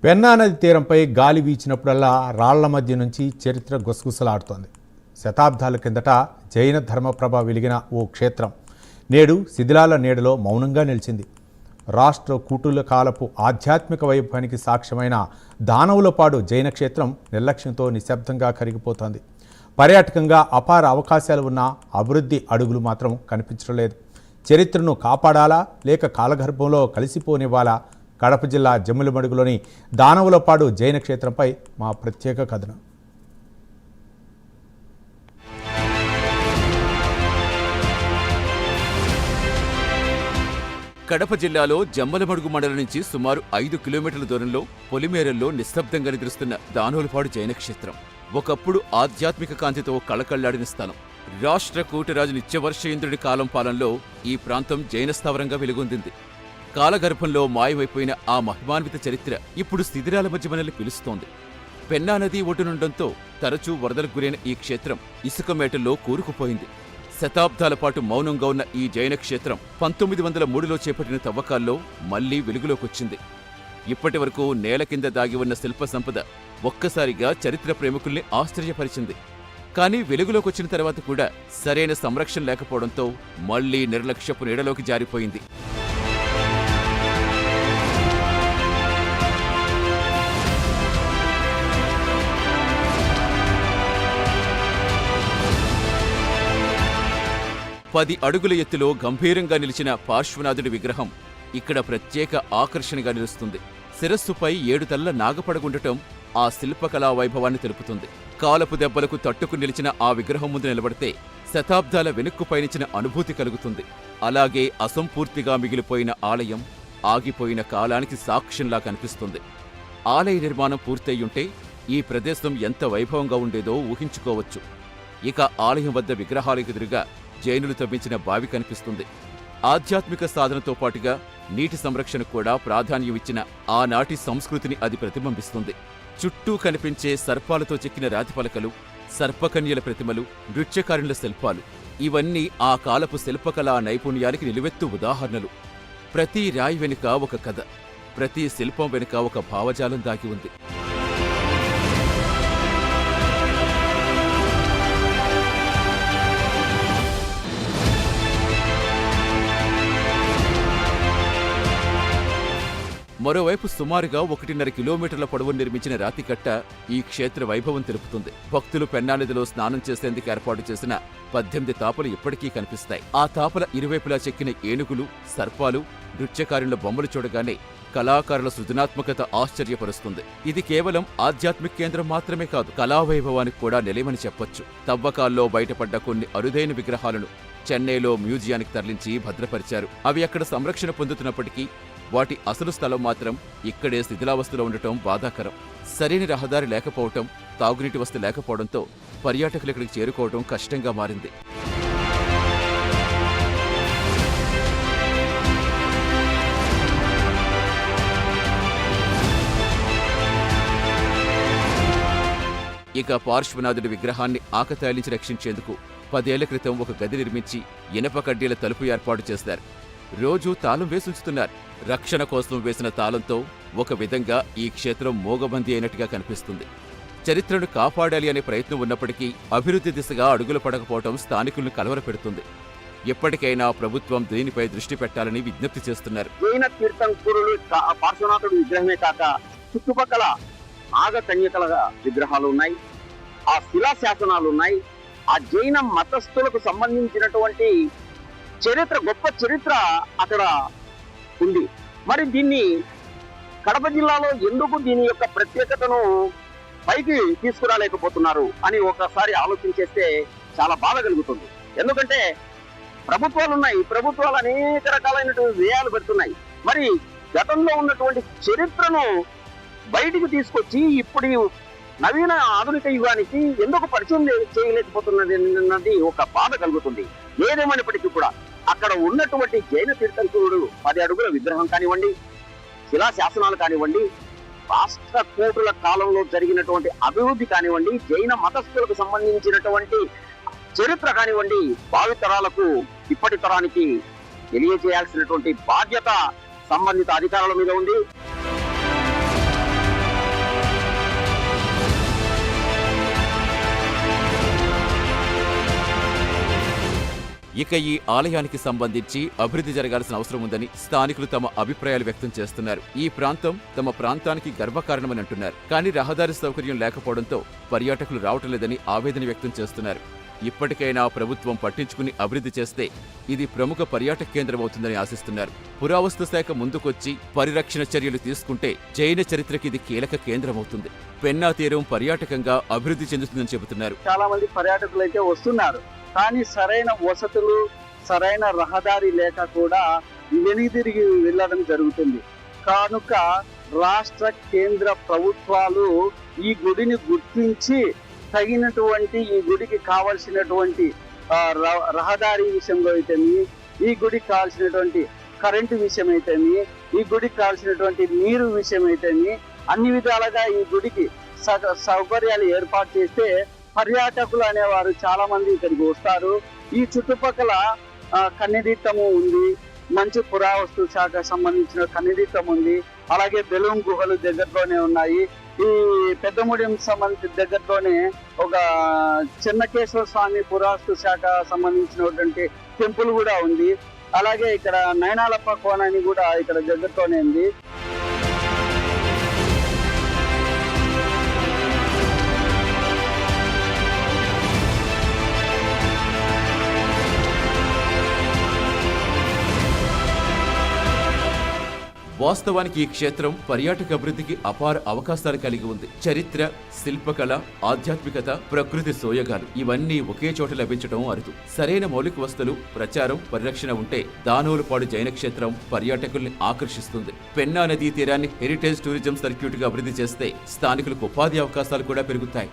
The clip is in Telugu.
పెన్నా నది తీరంపై గాలి వీచినప్పుడల్లా రాళ్ల మధ్య నుంచి చరిత్ర గుసగుసలాడుతోంది. శతాబ్దాల కిందట జైన ధర్మప్రభ వెలిగిన ఓ క్షేత్రం నేడు శిథిలాల నీడలో మౌనంగా నిలిచింది. రాష్ట్ర కూటుల కాలపు ఆధ్యాత్మిక వైభవానికి సాక్ష్యమైన దానవులపాడు జైన క్షేత్రం నిర్లక్ష్యంతో నిశ్శబ్దంగా కరిగిపోతోంది. పర్యాటకంగా అపార అవకాశాలు ఉన్న అభివృద్ధి అడుగులు మాత్రం కనిపించడం లేదు. చరిత్రను కాపాడాలా లేక కాలగర్భంలో కలిసిపోనివ్వాలా? కడప జిల్లా జమ్మిలమడుగులోని దానవులపాడు జైన క్షేత్రంపై మా ప్రత్యేక కథనం. కడప జిల్లాలో జమ్మలమడుగు మండలం నుంచి సుమారు 5 కిలోమీటర్ల దూరంలో పొలిమేరల్లో నిశ్శబ్దంగా నిద్రిస్తున్న దానవులపాడు జైన క్షేత్రం ఒకప్పుడు ఆధ్యాత్మిక కాంతితో కళకళ్లాడిన స్థలం. రాష్ట్ర కూటరాజు నిత్యవర్షేంద్రుడి కాలం పాలనలో ఈ ప్రాంతం జైన స్థావరంగా వెలుగొందింది. కాలగర్భంలో మాయమైపోయిన ఆ మహిమాన్విత చరిత్ర ఇప్పుడు శిథిలాల మధ్య మనల్ని పిలుస్తోంది. పెన్నా నది ఒడ్డునుండడంతో తరచూ వరదలకు గురైన ఈ క్షేత్రం ఇసుక మేటల్లో కూరుకుపోయింది. శతాబ్దాల పాటు మౌనంగా ఉన్న ఈ జైన క్షేత్రం 1903లో చేపట్టిన తవ్వకాల్లో మళ్లీ వెలుగులోకొచ్చింది. ఇప్పటి వరకు నేల కింద దాగి ఉన్న శిల్ప సంపద ఒక్కసారిగా చరిత్ర ప్రేమికుల్ని ఆశ్చర్యపరిచింది. కానీ వెలుగులోకొచ్చిన తర్వాత కూడా సరైన సంరక్షణ లేకపోవడంతో మళ్లీ నిర్లక్ష్యపు నీడలోకి జారిపోయింది. పది అడుగుల ఎత్తులో గంభీరంగా నిలిచిన పార్శ్వనాథుడి విగ్రహం ఇక్కడ ప్రత్యేక ఆకర్షణగా నిలుస్తుంది. శిరస్సుపై 7 తలల నాగపడగుండటం ఆ శిల్పకళా వైభవాన్ని తెలుపుతుంది. కాలపు దెబ్బలకు తట్టుకు నిలిచిన ఆ విగ్రహం ముందు నిలబడితే శతాబ్దాల వెనుక్కు పయనించిన అనుభూతి కలుగుతుంది. అలాగే అసంపూర్తిగా మిగిలిపోయిన ఆలయం ఆగిపోయిన కాలానికి సాక్ష్యంలా కనిపిస్తుంది. ఆలయ నిర్మాణం పూర్తయ్యుంటే ఈ ప్రదేశం ఎంత వైభవంగా ఉండేదో ఊహించుకోవచ్చు. ఇక ఆలయం వద్ద విగ్రహాలకు ఎదురుగా జైనులు తవ్వించిన బావి కనిపిస్తుంది. ఆధ్యాత్మిక సాధనతో పాటుగా నీటి సంరక్షణకు కూడా ప్రాధాన్యం ఇచ్చిన ఆనాటి సంస్కృతిని అది ప్రతిబింబిస్తుంది. చుట్టూ కనిపించే సర్పాలతో చెక్కిన రాతిపలకలు, సర్పకన్యల ప్రతిమలు, నృత్యకారుల శిల్పాలు ఇవన్నీ ఆ కాలపు శిల్పకళా నైపుణ్యానికి నిలువెత్తు ఉదాహరణలు. ప్రతి రాయి వెనుక ఒక కథ, ప్రతి శిల్పం వెనుక ఒక భావజాలం దాగి ఉంది. మరోవైపు సుమారుగా 1.5 కిలోమీటర్ల పొడవును నిర్మించిన రాతికట్ట ఈ క్షేత్ర వైభవం తెలుపుతుంది. భక్తులు పెన్నా నదిలో స్నానం చేసేందుకు ఏర్పాటు చేసిన 18 తాపలు ఇప్పటికీ కనిపిస్తాయి. ఆ తాపల ఇరువైపులా చెక్కిన ఏనుగులు, సర్పాలు, నృత్యకారుల బొమ్మలు చూడగానే కళాకారుల సృజనాత్మకత ఆశ్చర్యపరుస్తుంది. ఇది కేవలం ఆధ్యాత్మిక కేంద్రం మాత్రమే కాదు, కళావైభవానికి కూడా నిలయమని చెప్పొచ్చు. తవ్వకాల్లో బయటపడ్డ కొన్ని అరుదైన విగ్రహాలను చెన్నైలో మ్యూజియానికి తరలించి భద్రపరిచారు. అవి అక్కడ సంరక్షణ పొందుతున్నప్పటికీ వాటి అసలు స్థలం మాత్రం ఇక్కడే శిథిలావస్థలో ఉండటం బాధాకరం. సరైన రహదారి లేకపోవటం, తాగునీటి వసతి లేకపోవడంతో పర్యాటకులు ఇక్కడికి చేరుకోవడం కష్టంగా మారింది. ఇక పార్శ్వనాథుడి విగ్రహాన్ని ఆకతాయిలించి రక్షించేందుకు 10 ఏళ్ల క్రితం ఒక గది నిర్మించి ఇనప కడ్డీల తలుపు ఏర్పాటు చేశారు. రోజూ తాళం వేసుంచుతున్నారు. రక్షణ కోసం వేసిన తాళంతో ఒక విధంగా ఈ క్షేత్రం మోగబందీ అయినట్టుగా కనిపిస్తుంది. చరిత్రను కాపాడాలి అనే ప్రయత్నం ఉన్నప్పటికీ అభివృద్ధి దిశగా అడుగులు పడకపోవడం స్థానికులను కలవరపెడుతుంది. ఎప్పటికైనా ప్రభుత్వం దీనిపై దృష్టి పెట్టాలని విజ్ఞప్తి చేస్తున్నారు. జైన తీర్థంకరులు పార్శ్వనాథుడి విగ్రహమే కాక చుట్టుపక్కల నాగకన్యకల విగ్రహాలు ఉన్నాయి, ఆ శిలా శాసనాలు ఉన్నాయి. ఆ జైన మతస్థులకు సంబంధించినటువంటి చరిత్ర, గొప్ప చరిత్ర అక్కడ ఉంది. మరి దీన్ని కడప జిల్లాలో ఎందుకు దీని యొక్క ప్రత్యేకతను పైకి తీసుకురాలేకపోతున్నారు అని ఒకసారి ఆలోచించేస్తే చాలా బాధ కలుగుతుంది. ఎందుకంటే ప్రభుత్వాలు ఉన్నాయి, ప్రభుత్వాలు అనేక రకాలైనటువంటి వ్యయాలు పెడుతున్నాయి. మరి గతంలో ఉన్నటువంటి చరిత్రను బయటికి తీసుకొచ్చి ఇప్పుడు నవీన ఆధునిక యుగానికి ఎందుకు పరిచయం చేయలేకపోతున్నది అన్నది ఒక బాధ కలుగుతుంది. ఏదేమైనప్పటికీ కూడా అక్కడ ఉన్నటువంటి జైన తీర్థంకరుడు 10 అడుగుల విగ్రహం కానివ్వండి, శిలా శాసనాలు కానివ్వండి, రాష్ట్ర కోటుల కాలంలో జరిగినటువంటి అభివృద్ధి కానివ్వండి, జైన మతస్థులకు సంబంధించినటువంటి చరిత్ర కానివ్వండి, భావితరాలకు ఇప్పటి తరానికి తెలియజేయాల్సినటువంటి బాధ్యత సంబంధిత అధికారుల మీద ఉంది. ఇక ఈ ఆలయానికి సంబంధించి అభివృద్ధి జరగాల్సిన అవసరం ఉందని స్థానికులు తమ అభిప్రాయాలు వ్యక్తం చేస్తున్నారు. ఈ ప్రాంతం తమ ప్రాంతానికి గర్వకారణమని అంటున్నారు. కానీ రహదారి సౌకర్యం లేకపోవడంతో పర్యాటకులు రావటం లేదని ఆవేదన వ్యక్తం చేస్తున్నారు. ఇప్పటికైనా ప్రభుత్వం పట్టించుకుని అభివృద్ధి చేస్తే ఇది ప్రముఖ పర్యాటక కేంద్రం అవుతుందని ఆశిస్తున్నారు. పురావస్తు శాఖ ముందుకొచ్చి పరిరక్షణ చర్యలు తీసుకుంటే జైన చరిత్రకి ఇది కీలక కేంద్రం అవుతుంది. పెన్నా తీరం పర్యాటకంగా అభివృద్ధి చెందుతుందని చెబుతున్నారు. చాలా మంది పర్యాటకులు అయితే వస్తున్నారు, కానీ సరైన వసతులు, సరైన రహదారి లేక కూడా వెనుదిరిగి వెళ్ళడం జరుగుతుంది. కనుక రాష్ట్ర కేంద్ర ప్రభుత్వాలు ఈ గుడిని గుర్తించి తగినటువంటి ఈ గుడికి కావలసినటువంటి రహదారి విషయంలో అయితేమి, ఈ గుడికి కావాల్సినటువంటి కరెంటు విషయం అయితేమి, ఈ గుడికి కావాల్సినటువంటి నీరు విషయం అయితేమి, అన్ని విధాలుగా ఈ గుడికి సౌకర్యాలు ఏర్పాటు చేస్తే పర్యాటకులు అనేవారు చాలా మంది ఇక్కడికి వస్తారు. ఈ చుట్టుపక్కల కన్నెదీర్థము ఉంది, మంచి పురావస్తు శాఖ సంబంధించిన కన్నెదీర్థం ఉంది. అలాగే బెలూన్ గుహలు దగ్గరలోనే ఉన్నాయి. ఈ పెద్దముడియం సంబంధించిన దగ్గరలోనే ఒక చెన్నకేశ్వర స్వామి పురావస్తు శాఖ సంబంధించినటువంటి టెంపుల్ కూడా ఉంది. అలాగే ఇక్కడ నయనాలప్ప కోణాన్ని కూడా ఇక్కడ దగ్గరలోనే ఉంది. వాస్తవానికి ఈ క్షేత్రం పర్యాటక అభివృద్ధికి అపార అవకాశాలు కలిగి ఉంది. చరిత్ర, శిల్పకళ, ఆధ్యాత్మికత, ప్రకృతి సోయగాలు ఇవన్నీ ఒకే చోట లభించడం అరుదు. సరైన మౌలిక వసతులు, ప్రచారం, పరిరక్షణ ఉంటే దానోలుపాడు జైన క్షేత్రం పర్యాటకుల్ని ఆకర్షిస్తుంది. పెన్నా నదీ తీరాన్ని హెరిటేజ్ టూరిజం సర్క్యూట్గా అభివృద్ధి చేస్తే స్థానికులకు ఉపాధి అవకాశాలు కూడా పెరుగుతాయి.